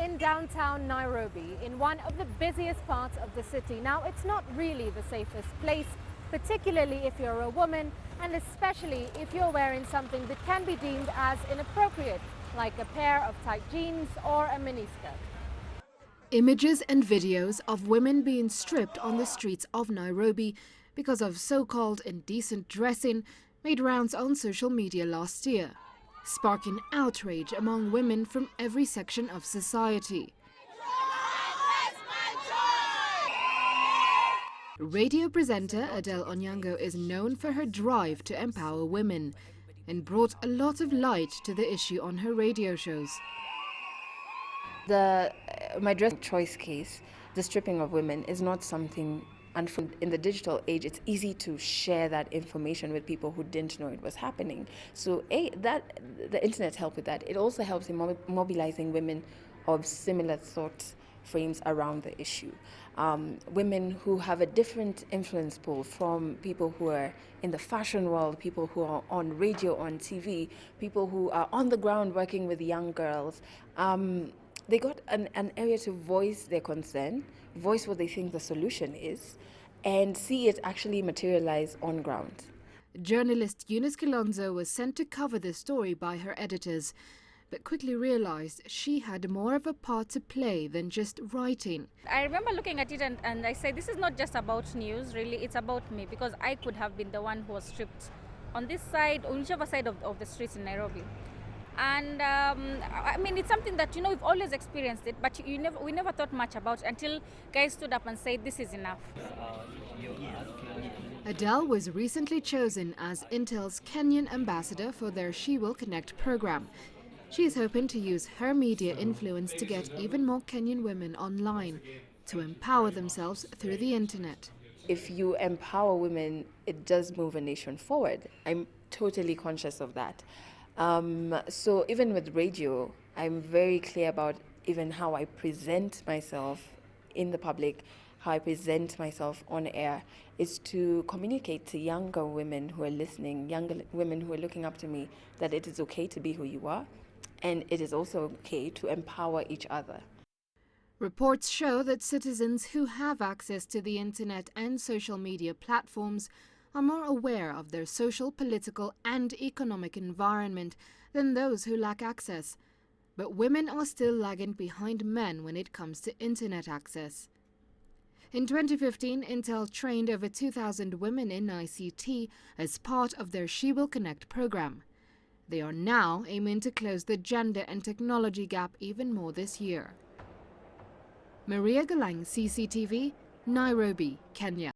in downtown Nairobi, in one of the busiest parts of the city. Now, it's not really the safest place, particularly if you're a woman, and especially if you're wearing something that can be deemed as inappropriate, like a pair of tight jeans or a miniskirt. Images and videos of women being stripped on the streets of Nairobi because of so-called indecent dressing made rounds on social media last year, sparking outrage among women from every section of society. Radio presenter Adele Onyango is known for her drive to empower women and brought a lot of light to the issue on her radio shows. My dress choice case, the stripping of women, is not something, and in the digital age, it's easy to share that information with people who didn't know it was happening. So the internet helped with that. It also helps in mobilizing women of similar thought frames around the issue. Women who have a different influence pool from people who are in the fashion world, people who are on radio, on TV, people who are on the ground working with young girls. They got an area to voice their concern, voice what they think the solution is, and see it actually materialize on ground. Journalist Eunice Kilonzo was sent to cover the story by her editors, but quickly realized she had more of a part to play than just writing. I remember looking at it and I said, this is not just about news, really, it's about me, because I could have been the one who was stripped on this side, on whichever side of the streets in Nairobi. And I mean, it's something that, we've always experienced it, but we never thought much about it until guys stood up and said, this is enough. Adele was recently chosen as Intel's Kenyan ambassador for their She Will Connect program. She is hoping to use her media influence to get even more Kenyan women online to empower themselves through the internet. If you empower women, it does move a nation forward. I'm totally conscious of that. So even with radio, I'm very clear about even how I present myself in the public, how I present myself on air, is to communicate to younger women who are listening, younger women who are looking up to me, that it is okay to be who you are, and it is also okay to empower each other. Reports show that citizens who have access to the internet and social media platforms are more aware of their social, political and economic environment than those who lack access. But women are still lagging behind men when it comes to internet access. In 2015, Intel trained over 2,000 women in ICT as part of their She Will Connect program. They are now aiming to close the gender and technology gap even more this year. Maria Galang, CCTV, Nairobi, Kenya.